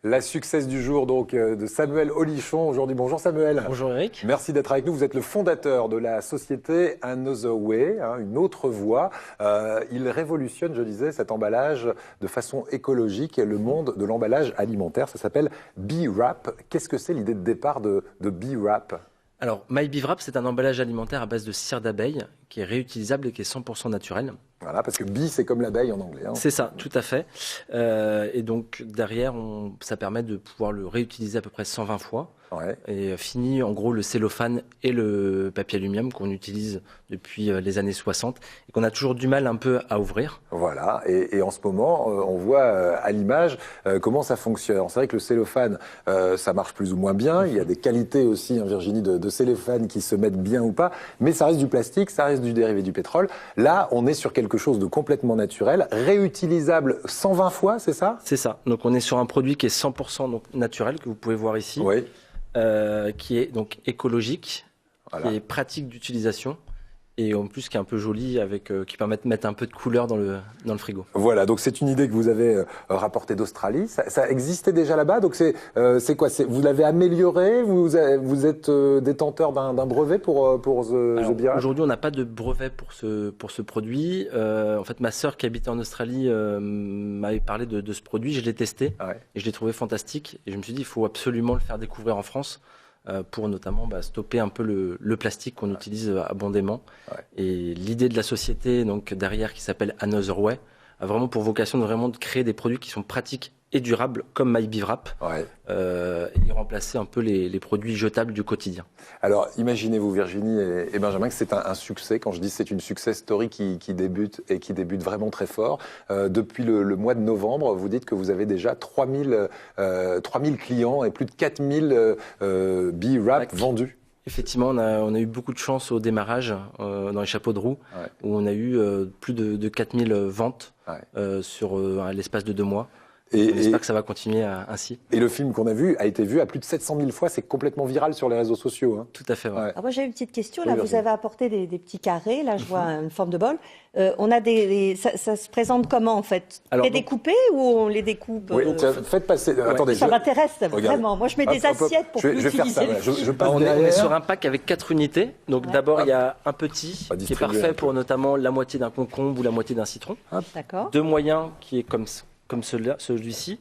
La success du jour donc de Samuel Olichon aujourd'hui. Bonjour Samuel. Bonjour Eric. Merci d'être avec nous. Vous êtes le fondateur de la société Another Way, une autre voie. Il révolutionne, je disais, cet emballage de façon écologique et le monde de l'emballage alimentaire. Ça s'appelle B-Wrap. Qu'est-ce que c'est l'idée de départ de B-Wrap ? Alors, MyBeeWrap, c'est un emballage alimentaire à base de cire d'abeille qui est réutilisable et qui est 100% naturel. Voilà, parce que bee, c'est comme l'abeille en anglais. C'est ça, tout à fait. Et donc, derrière, ça permet de pouvoir le réutiliser à peu près 120 fois. Ouais. Et fini, en gros, le cellophane et le papier aluminium qu'on utilise depuis les années 60 et qu'on a toujours du mal un peu à ouvrir. Voilà, et en ce moment, on voit à l'image comment ça fonctionne. C'est vrai que le cellophane, ça marche plus ou moins bien. Il y a des qualités aussi, Virginie, de cellophane qui se mettent bien ou pas. Mais ça reste du plastique, ça reste du dérivé du pétrole. Là, on est sur quelque chose de complètement naturel, réutilisable 120 fois, c'est ça ? C'est ça. Donc, on est sur un produit qui est 100% donc, naturel, que vous pouvez voir ici. Oui. Qui est donc écologique, Voilà. qui est pratique d'utilisation et en plus qui est un peu joli, qui permet de mettre un peu de couleur dans le frigo. Voilà, donc c'est une idée que vous avez rapportée d'Australie. Ça existait déjà là-bas, donc c'est quoi ? Vous l'avez amélioré ? Vous êtes détenteur d'un brevet pour The B-Wrap ? Aujourd'hui, on n'a pas de brevet pour ce produit. En fait, ma sœur qui habitait en Australie m'avait parlé de ce produit. Je l'ai testé et je l'ai trouvé fantastique. Et je me suis dit, il faut absolument le faire découvrir en France. Pour notamment stopper un peu le plastique qu'on utilise abondamment. Et l'idée de la société donc derrière qui s'appelle Another Way a vraiment pour vocation de créer des produits qui sont pratiques et durables comme MyBeeWrap et remplacer un peu les produits jetables du quotidien. Alors imaginez-vous Virginie et Benjamin que c'est un succès. Quand je dis c'est une success story qui débute et qui débute vraiment très fort. Depuis le mois de novembre, vous dites que vous avez déjà 3000 clients et plus de 4000 B-Wrap vendus. Effectivement, on a eu beaucoup de chance au démarrage dans les chapeaux de roue, où on a eu plus de 4000 ventes sur l'espace de 2 mois. Et j'espère que ça va continuer ainsi. Et le film qu'on a vu a été vu à plus de 700 000 fois. C'est complètement viral sur les réseaux sociaux. Hein. Tout à fait. Ouais. Alors moi j'ai une petite question. Là, vous avez apporté des petits carrés. Là, je vois une forme de bol. On a ça se présente comment en fait ? Découpés ou on les découpe Oui, faites passer. Attendez, ça m'intéresse vraiment. Moi, je mets des assiettes pour plus utiliser. On est sur un pack avec 4 unités. Donc d'abord, il y a un petit qui est parfait pour notamment la moitié d'un concombre ou la moitié d'un citron. D'accord. 2 moyens qui est comme celui-ci,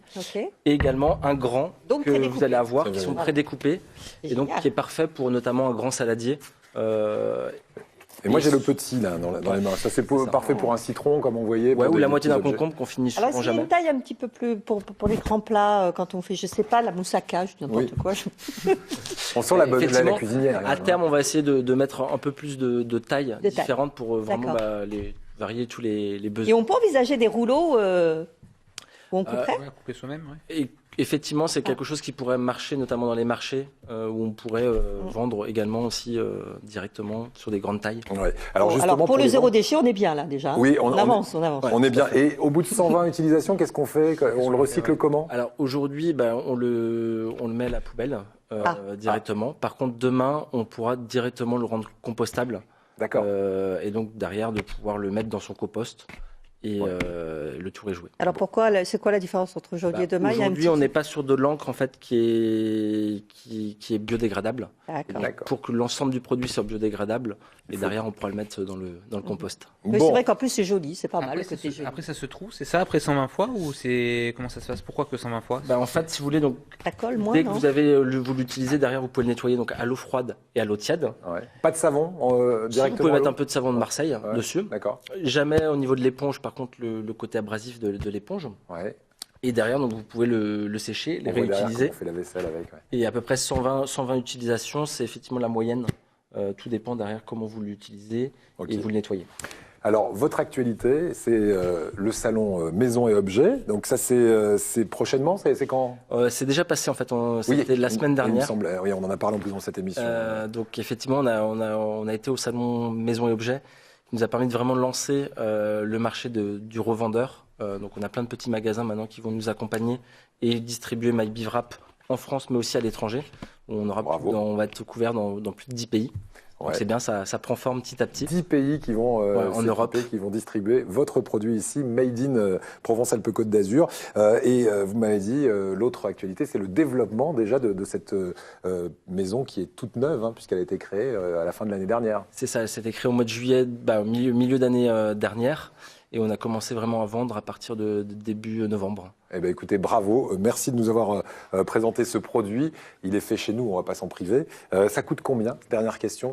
et également un grand donc, que vous allez avoir, qui sont prédécoupés, et donc qui est parfait pour notamment un grand saladier. Et moi j'ai le petit là dans les mains. Ça c'est parfait pour un citron comme on voyait. Ou la moitié d'un concombre qu'on finit souvent jamais. Alors c'est une taille un petit peu plus pour les grands plats quand on fait, je sais pas, la moussaka, n'importe quoi. On sent la cuisinière. À terme, on va essayer de mettre un peu plus de tailles différentes pour vraiment varier tous les besoins. Et on peut envisager des rouleaux où on couperait couper soi-même, Et effectivement, c'est quelque chose qui pourrait marcher, notamment dans les marchés, où on pourrait vendre également aussi directement sur des grandes tailles. Ouais. Alors, justement, pour le zéro déchet, on est bien là déjà. Oui, on avance. On est bien. Et au bout de 120 utilisations, qu'est-ce qu'on fait ? On le recycle comment ? Alors aujourd'hui, on le met à la poubelle directement. Par contre, demain, on pourra directement le rendre compostable. D'accord. Et donc derrière, de pouvoir le mettre dans son compost. Et le tour est joué. Alors pourquoi, c'est quoi la différence entre aujourd'hui et demain ? Aujourd'hui, on n'est pas sur de l'encre en fait qui est biodégradable. D'accord. Pour que l'ensemble du produit soit biodégradable, et derrière on pourra le mettre dans le compost. Mais c'est vrai qu'en plus c'est joli, c'est pas mal. Après ça se trouve, c'est ça après 120 fois ou c'est comment ça se passe ? Pourquoi que 120 fois ? En fait, si vous voulez, donc ça colle moins, dès que vous l'utilisez, derrière vous pouvez le nettoyer donc à l'eau froide et à l'eau tiède. Ouais. Pas de savon directement. Vous pouvez mettre un peu de savon de Marseille dessus. D'accord. Jamais au niveau de l'éponge, par contre le côté abrasif de l'éponge. Ouais. Et derrière, donc, vous pouvez le sécher, les réutiliser. On fait la vaisselle avec. Ouais. Et à peu près 120 utilisations, c'est effectivement la moyenne. Tout dépend derrière comment vous l'utilisez et vous le nettoyez. Alors, votre actualité, c'est le salon Maison et Objets. Donc ça, c'est prochainement, c'est quand ? C'est déjà passé en fait, c'était la semaine dernière. Il me semble, oui, on en a parlé en plus dans cette émission. Donc effectivement, on a été au salon Maison et Objets, qui nous a permis de vraiment lancer le marché du revendeur. Donc on a plein de petits magasins maintenant qui vont nous accompagner et distribuer MyBeeWrap en France, mais aussi à l'étranger. On va être couvert dans plus de 10 pays. Donc c'est bien, ça prend forme petit à petit. 10 pays qui vont en Europe, qui vont distribuer votre produit ici, Made in Provence-Alpes-Côte d'Azur. Et vous m'avez dit, l'autre actualité, c'est le développement déjà de cette maison qui est toute neuve, hein, puisqu'elle a été créée à la fin de l'année dernière. C'est ça, elle s'est créée au mois de juillet, au milieu d'année dernière. Et on a commencé vraiment à vendre à partir de début novembre. Eh bien, écoutez, bravo. Merci de nous avoir présenté ce produit. Il est fait chez nous, on ne va pas s'en priver. Ça coûte combien? Dernière question.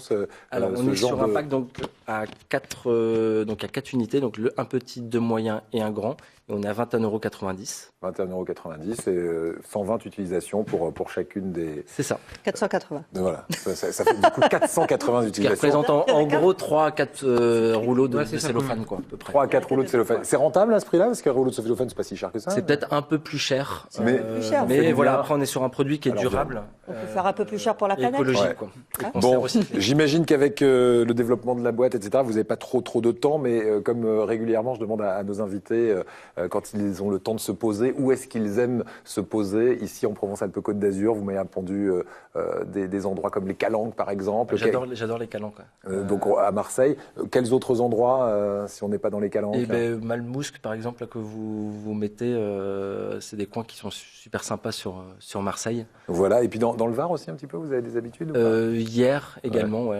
Alors, on est sur un pack donc, à 4 unités, donc un petit, 2 moyens et un grand. Et on est à 21,90 €. 21,90 € et 120 utilisations pour chacune des... C'est ça. 480. Voilà, ça fait du coup 480 utilisations. Ce qui représente en gros 3 à 4 rouleaux de cellophane, quoi, à peu près. 3 à 4 rouleaux de cellophane. C'est rentable à ce prix-là? Parce qu'un rouleau de cellophane, c'est pas si cher que ça. C'est peut-être un peu plus cher. Mais voilà, après on est sur un produit qui est durable. On peut faire un peu plus cher pour la planète. Écologique, quoi. Bon, j'imagine qu'avec le développement de la boîte, etc., vous n'avez pas trop de temps, mais comme régulièrement, je demande à nos invités, quand ils ont le temps de se poser, où est-ce qu'ils aiment se poser? Ici, en Provence-Alpes-Côte d'Azur, vous m'avez répondu des endroits comme les Calanques, par exemple. J'adore les Calanques. Donc à Marseille. Quels autres endroits, si on n'est pas dans les Calanques? Malmousque, par exemple, là, que vous mettez, c'est des coins qui sont super sympas sur Marseille. Voilà, et puis dans le Var aussi un petit peu, vous avez des habitudes ou pas? Hier également,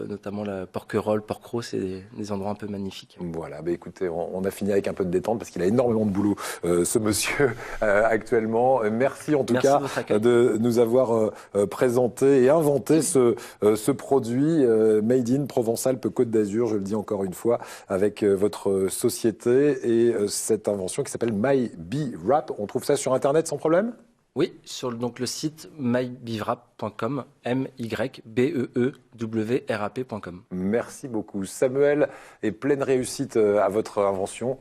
notamment la Porquerolles, Porquerolles, c'est des endroits un peu magnifiques. Voilà, écoutez, on a fini avec un peu de détente parce qu'il a énormément de boulot, ce monsieur, actuellement. Merci en tout cas de nous avoir présenté et inventé ce produit Made in Provence-Alpes-Côte d'Azur, je le dis encore une fois, avec votre société et cette invention qui s'appelle MyBeWrap. On trouve ça sur Internet sans problème? Oui, sur donc le site mybeewrap.com, mybeewrap.com. Merci beaucoup. Samuel, et pleine réussite à votre invention.